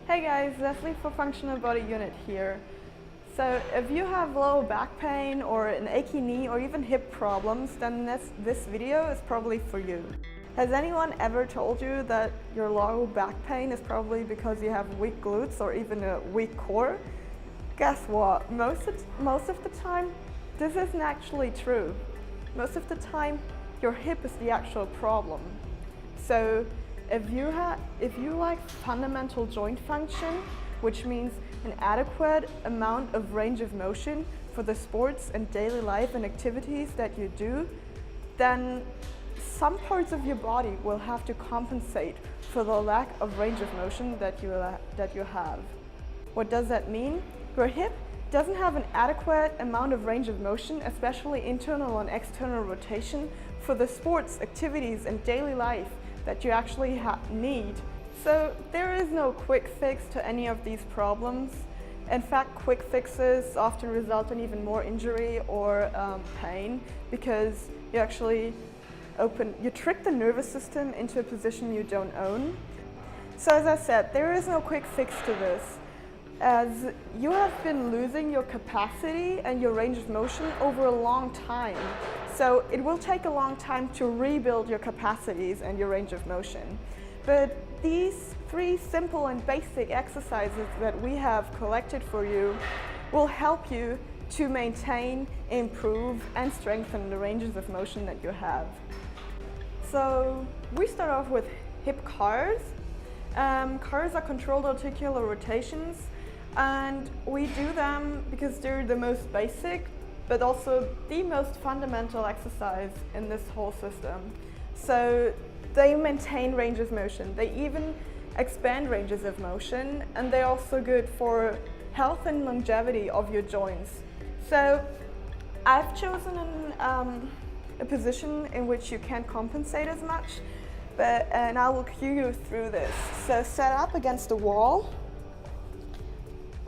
Hey guys, Leslie for Functional Body Unit here. So if you have low back pain or an achy knee or even hip problems, then this video is probably for you. Has anyone ever told you that your low back pain is probably because you have weak glutes or even a weak core? Guess what? Most of the time, this isn't actually true. Most of the time, your hip is the actual problem. So if you like fundamental joint function, which means an adequate amount of range of motion for the sports and daily life and activities that you do, then some parts of your body will have to compensate for the lack of range of motion that you have. What does that mean? Your hip doesn't have an adequate amount of range of motion, especially internal and external rotation, for the sports, activities, and daily life that you actually need. So there is no quick fix to any of these problems. In fact, quick fixes often result in even more injury or pain because you actually trick the nervous system into a position you don't own. So as I said, there is no quick fix to this, as you have been losing your capacity and your range of motion over a long time. So it will take a long time to rebuild your capacities and your range of motion. But these 3 simple and basic exercises that we have collected for you will help you to maintain, improve, and strengthen the ranges of motion that you have. So we start off with hip cars. Cars are controlled articular rotations, and we do them because they're the most basic, but also the most fundamental exercise in this whole system. So they maintain range of motion. They even expand ranges of motion, and they're also good for health and longevity of your joints. So I've chosen a position in which you can't compensate as much, and I will cue you through this. So set up against the wall,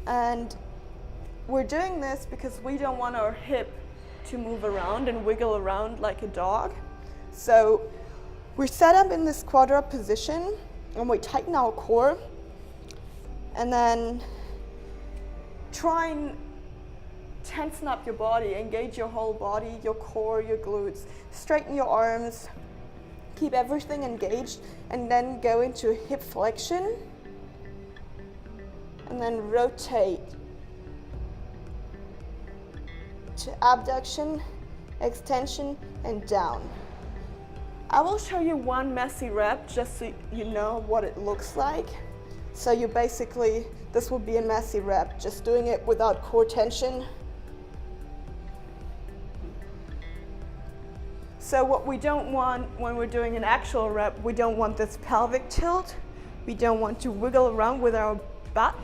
and we're doing this because we don't want our hip to move around and wiggle around like a dog. So we're set up in this quadruped position, and we tighten our core, and then try and tensen up your body, engage your whole body, your core, your glutes, straighten your arms, keep everything engaged, and then go into hip flexion, and then rotate to abduction, extension, and down. I will show you one messy rep just so you know what it looks like. So this will be a messy rep, just doing it without core tension. So what we don't want when we're doing an actual rep, we don't want this pelvic tilt. We don't want to wiggle around with our butt.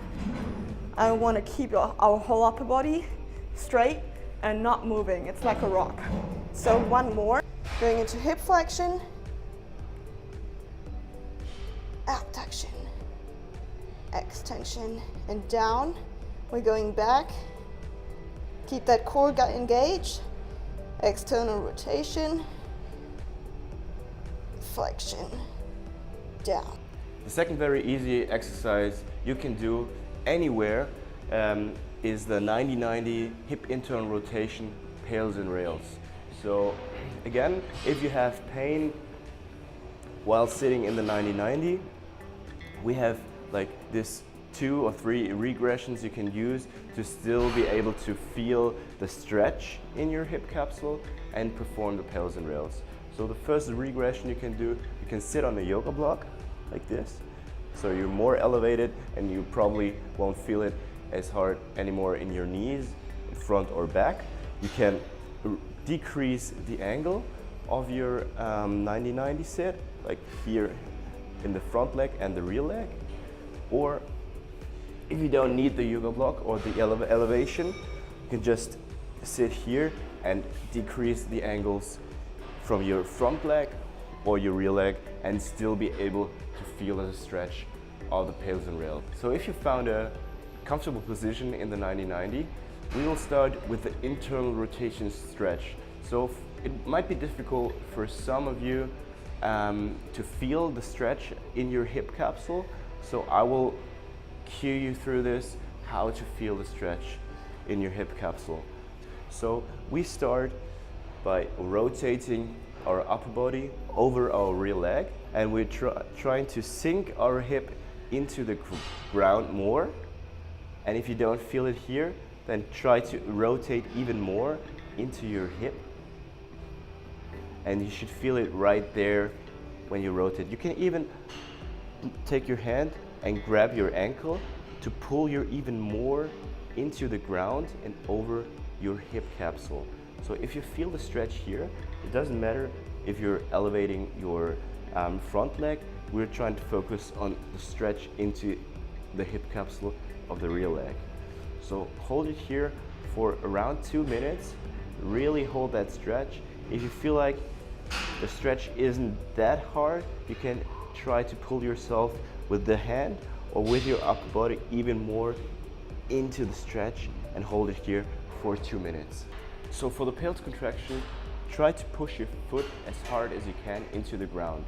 I want to keep our whole upper body straight and not moving. It's like a rock. So one more. Going into hip flexion, abduction, extension, and down. We're going back. Keep that core gut engaged. External rotation, flexion, down. The second very easy exercise you can do anywhere is the 90-90 hip internal rotation pails and rails. So again, if you have pain while sitting in the 90-90, we have like this 2 or 3 regressions you can use to still be able to feel the stretch in your hip capsule and perform the pails and rails. So the first regression you can do, you can sit on a yoga block like this. So you're more elevated and you probably won't feel it as hard anymore in your knees, in front or back. You can decrease the angle of your 90-90 sit, like here in the front leg and the rear leg. Or if you don't need the yoga block or the elevation, you can just sit here and decrease the angles from your front leg or your rear leg and still be able to feel the stretch of the pails and rails. So if you found a comfortable position in the 90-90, we will start with the internal rotation stretch. So it might be difficult for some of you to feel the stretch in your hip capsule. So I will cue you through this, how to feel the stretch in your hip capsule. So we start by rotating our upper body over our rear leg, and we're trying to sink our hip into the ground more. And if you don't feel it here, then try to rotate even more into your hip. And you should feel it right there when you rotate. You can even take your hand and grab your ankle to pull you even more into the ground and over your hip capsule. So if you feel the stretch here, it doesn't matter if you're elevating your front leg. We're trying to focus on the stretch into the hip capsule of the rear leg. So hold it here for around 2 minutes. Really hold that stretch. If you feel like the stretch isn't that hard, you can try to pull yourself with the hand or with your upper body even more into the stretch and hold it here for 2 minutes. So for the patellar contraction, try to push your foot as hard as you can into the ground.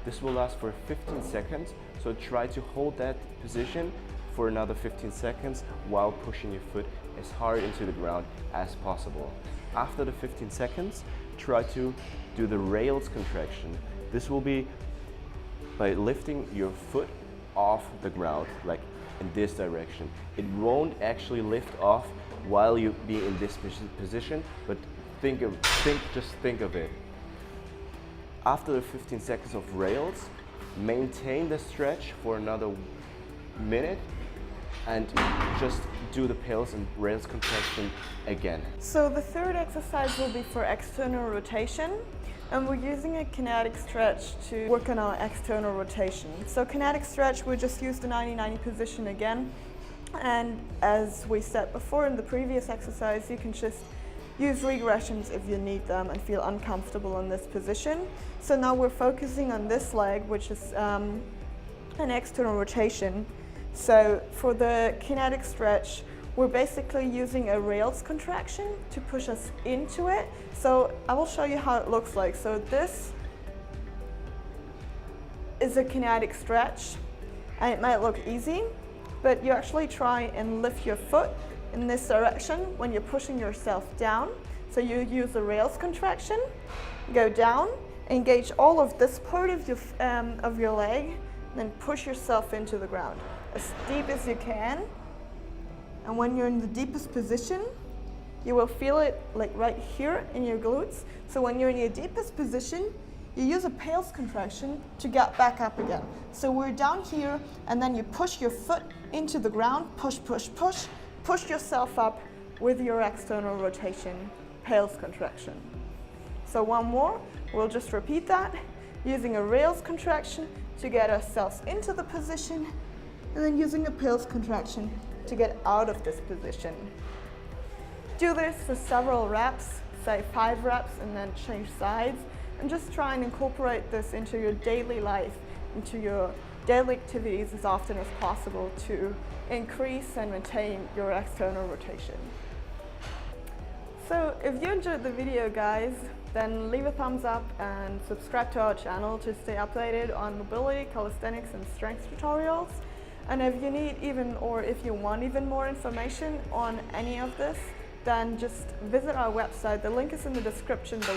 This will last for 15 seconds, so try to hold that position for another 15 seconds while pushing your foot as hard into the ground as possible. After the 15 seconds, try to do the rails contraction. This will be by lifting your foot off the ground, like in this direction. It won't actually lift off while you be in this position, but just think of it. After the 15 seconds of rails, maintain the stretch for another minute and just do the patellar and rails contraction again. So the third exercise will be for external rotation, and we're using a kinetic stretch to work on our external rotation. So kinetic stretch, we just use the 90-90 position again, and as we said before in the previous exercise, you can just use regressions if you need them and feel uncomfortable in this position. So now we're focusing on this leg, which is an external rotation. So for the kinetic stretch, we're basically using a rails contraction to push us into it. So I will show you how it looks like. So this is a kinetic stretch, and it might look easy, but you actually try and lift your foot in this direction when you're pushing yourself down. So you use a rails contraction, go down, engage all of this part of your leg, and then push yourself into the ground as deep as you can. And when you're in the deepest position, you will feel it like right here in your glutes. So when you're in your deepest position, you use a patellar contraction to get back up again. So we're down here, and then you push your foot into the ground, push, push, push, push yourself up with your external rotation, patellar contraction. So one more, we'll just repeat that, using a rails contraction to get ourselves into the position, and then using a patellar contraction to get out of this position. Do this for several reps, say 5 reps, and then change sides, and just try and incorporate this into your daily life, into your daily activities as often as possible to increase and maintain your external rotation. So if you enjoyed the video, guys, then leave a thumbs up and subscribe to our channel to stay updated on mobility, calisthenics, and strength tutorials. And if you need if you want even more information on any of this, then just visit our website. The link is in the description below.